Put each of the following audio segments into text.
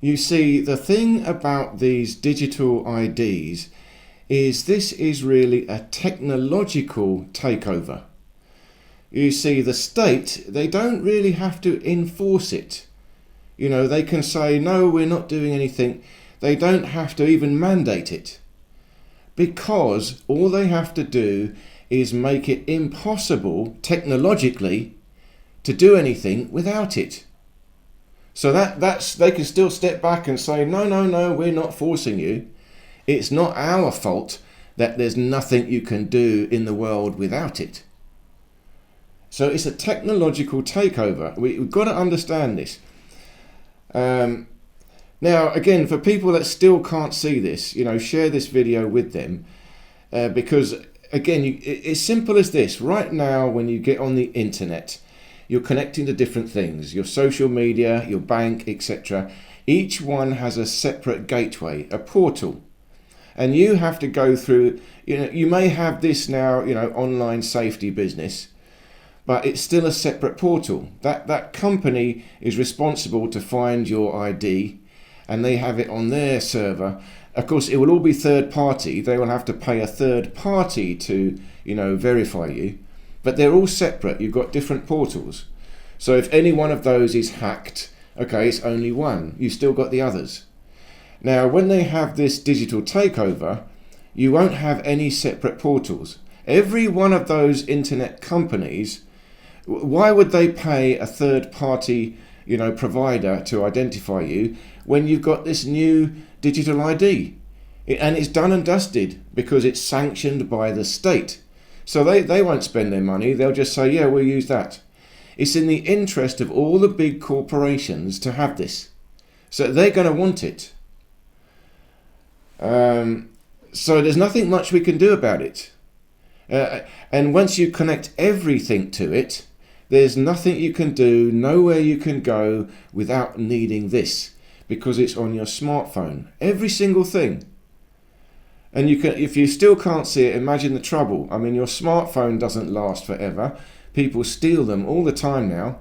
You see, the thing about these digital IDs is this is really a technological takeover. You see, the state, they don't really have to enforce it. They can say, no, we're not doing anything. They don't have to even mandate it. Because all they have to do is make it impossible, technologically, to do anything without it. So that's they can still step back and say, no, we're not forcing you. It's not our fault that there's nothing you can do in the world without it. So it's a technological takeover. We've got to understand this. Now, again, for people that still can't see this, share this video with them. Because, again, it's simple as this. Right now, when you get on the internet, you're connecting to different things. Your social media, your bank, etc. Each one has a separate gateway, a portal. And you have to go through, you may have this now, online safety business, but it's still a separate portal. That company is responsible to find your ID, and they have it on their server. Of course, it will all be third party. They will have to pay a third party to, verify you. But they're all separate. You've got different portals. So if any one of those is hacked, okay, it's only one. You've still got the others. Now, when they have this digital takeover, you won't have any separate portals. Every one of those internet companies, why would they pay a third party, provider to identify you when you've got this new digital ID? And it's done and dusted because it's sanctioned by the state. So they won't spend their money. They'll just say, yeah, we'll use that. It's in the interest of all the big corporations to have this. So they're going to want it. So there's nothing much we can do about it. And once you connect everything to it, there's nothing you can do, nowhere you can go without needing this, because it's on your smartphone. Every single thing. And you can, if you still can't see it, imagine the trouble. I mean, your smartphone doesn't last forever. People steal them all the time now.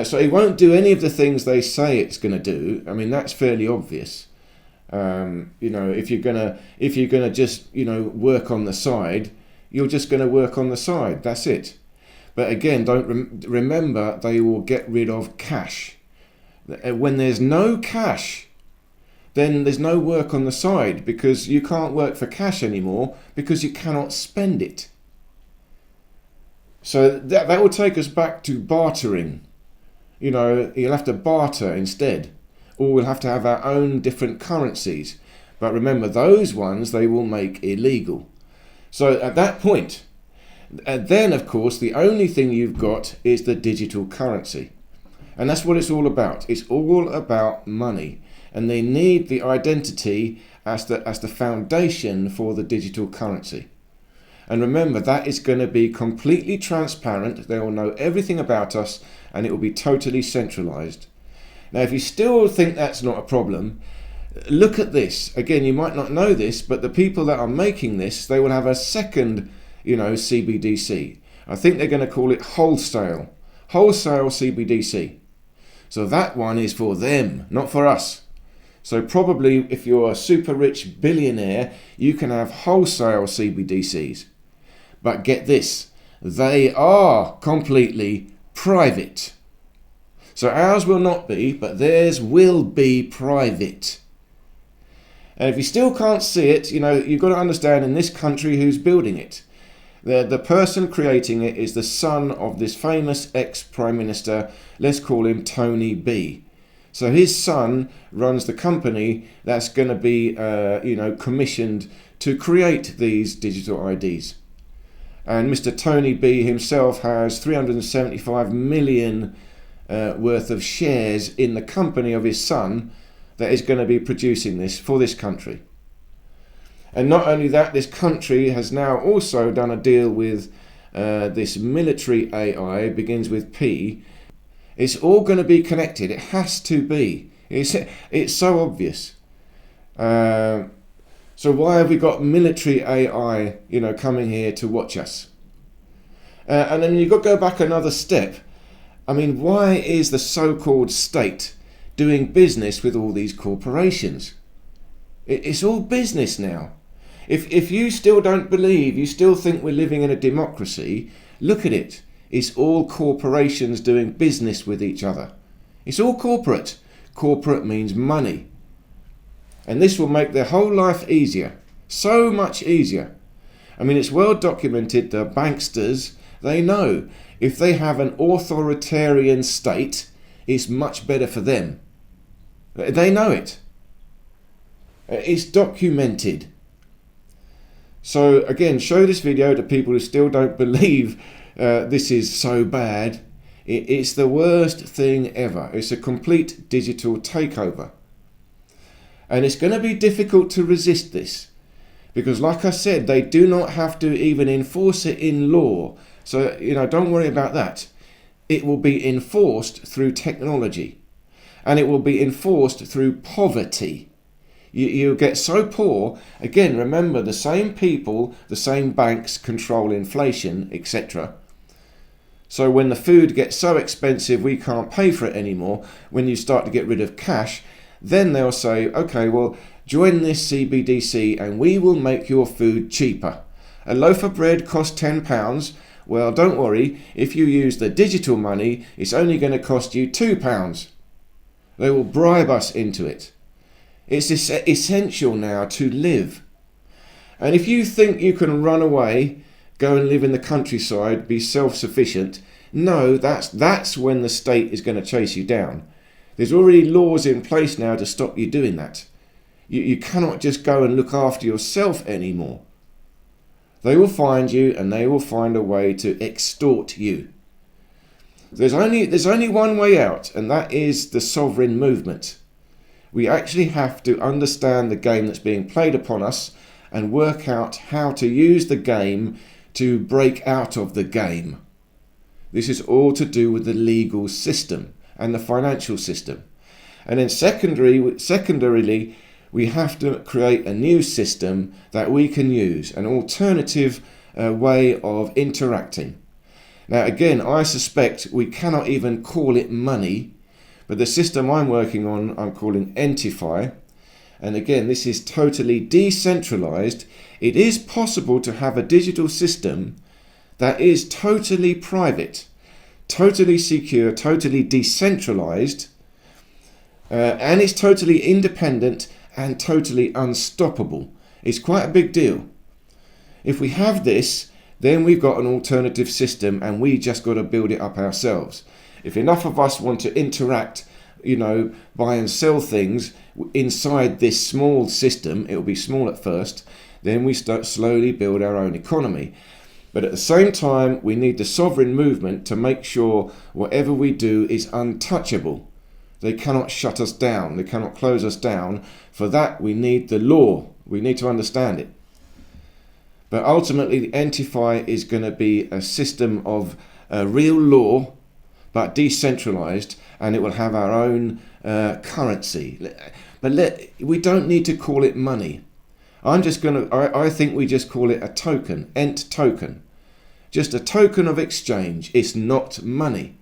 So it won't do any of the things they say it's going to do. I mean, that's fairly obvious. If you're gonna just work on the side, you're just going to work on the side. That's it. But again, don't remember they will get rid of cash. When there's no cash, then there's no work on the side, because you can't work for cash anymore because you cannot spend it. So that will take us back to bartering. You'll have to barter instead, or we'll have to have our own different currencies. But remember, those ones they will make illegal. So at that point, and then of course the only thing you've got is the digital currency. And that's what it's all about. It's all about money. And they need the identity as the foundation for the digital currency. And remember, that is going to be completely transparent. They will know everything about us, and it will be totally centralized. Now, if you still think that's not a problem, look at this. Again, you might not know this, but the people that are making this, they will have a second, CBDC. I think they're going to call it wholesale CBDC. So that one is for them, not for us. So probably if you're a super rich billionaire, you can have wholesale CBDCs. But get this, they are completely private. So ours will not be, but theirs will be private. And if you still can't see it, you've got to understand in this country who's building it. The person creating it is the son of this famous ex-Prime Minister, let's call him Tony B. So his son runs the company that's going to be, commissioned to create these digital IDs. And Mr. Tony B himself has 375 million worth of shares in the company of his son that is going to be producing this for this country. And not only that, this country has now also done a deal with this military AI, begins with P. It's all going to be connected. It has to be. It's so obvious. So why have we got military AI, coming here to watch us? And then you've got to go back another step. I mean, why is the so-called state doing business with all these corporations. It's all business now. If you still don't believe, you still think we're living in a democracy, look at it. It's all corporations doing business with each other. It's all corporate. Corporate means money. And this will make their whole life easier. So much easier. I mean, it's well documented, the banksters, they know if they have an authoritarian state, it's much better for them. They know it. It's documented. So again, show this video to people who still don't believe this is so bad. It's the worst thing ever. It's a complete digital takeover. And it's going to be difficult to resist this. Because like I said, they do not have to even enforce it in law. So, don't worry about that. It will be enforced through technology. And it will be enforced through poverty. You get so poor. Again, remember, the same people, the same banks control inflation, etc. So when the food gets so expensive we can't pay for it anymore, when you start to get rid of cash, then they'll say, okay, well, join this CBDC and we will make your food cheaper. A loaf of bread costs £10. Well, don't worry, if you use the digital money, it's only going to cost you £2. They will bribe us into it. It's essential now to live. And if you think you can run away, go and live in the countryside, be self-sufficient, no, that's when the state is going to chase you down. There's already laws in place now to stop you doing that. You cannot just go and look after yourself anymore. They will find you and they will find a way to extort you. There's only one way out, and that is the sovereign movement. We actually have to understand the game that's being played upon us and work out how to use the game to break out of the game. This is all to do with the legal system and the financial system. And then secondarily, we have to create a new system that we can use, an alternative way of interacting. Now again, I suspect we cannot even call it money, but the system I'm working on, I'm calling ENTIFY. And again, this is totally decentralized. It is possible to have a digital system that is totally private, totally secure, totally decentralized, and it's totally independent and totally unstoppable. It's quite a big deal. If we have this, then we've got an alternative system and we just got to build it up ourselves. If enough of us want to interact, buy and sell things inside this small system, it will be small at first, then we start slowly build our own economy. But at the same time, we need the sovereign movement to make sure whatever we do is untouchable. They cannot shut us down. They cannot close us down. For that, we need the law. We need to understand it. But ultimately, the ENTIFY is going to be a system of real law, but decentralized, and it will have our own currency. But we don't need to call it money. I think we just call it a token, ENT token. Just a token of exchange. It's not money.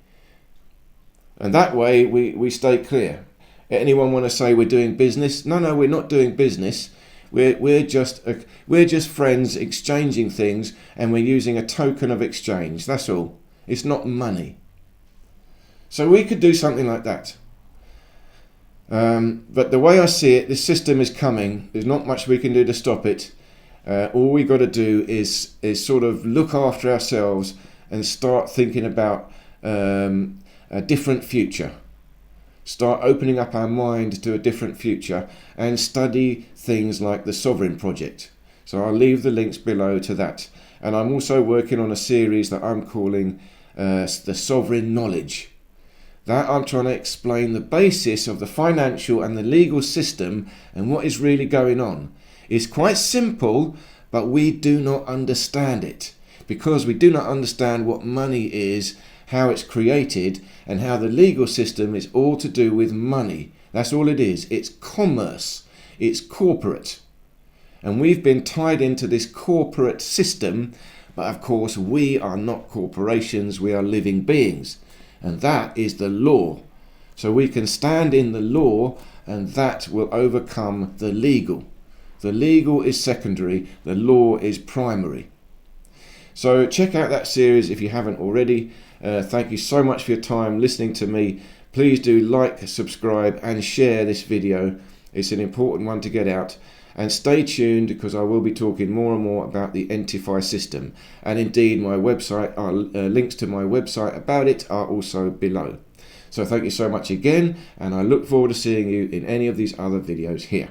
And that way we stay clear. Anyone want to say we're doing business? No, we're not doing business. We're just friends exchanging things, and we're using a token of exchange. That's all. It's not money. So we could do something like that. But the way I see it, this system is coming. There's not much we can do to stop it. All we got to do is sort of look after ourselves and start thinking about a different future. Start opening up our mind to a different future and study things like the Sovereign Project. So I'll leave the links below to that. And I'm also working on a series that I'm calling the Sovereign Knowledge. That I'm trying to explain the basis of the financial and the legal system and what is really going on. It's quite simple, but we do not understand it because we do not understand what money is, how it's created, and how the legal system is all to do with money. That's all it is. It's commerce. It's corporate. And we've been tied into this corporate system, but of course we are not corporations, we are living beings. And that is the law. So we can stand in the law, and that will overcome the legal. The legal is secondary, the law is primary. So check out that series if you haven't already. Thank you so much for your time listening to me. Please do like, subscribe and share this video. It's an important one to get out. And stay tuned, because I will be talking more and more about the ENTIFY system. And indeed, my website, links to my website about it are also below. So thank you so much again, and I look forward to seeing you in any of these other videos here.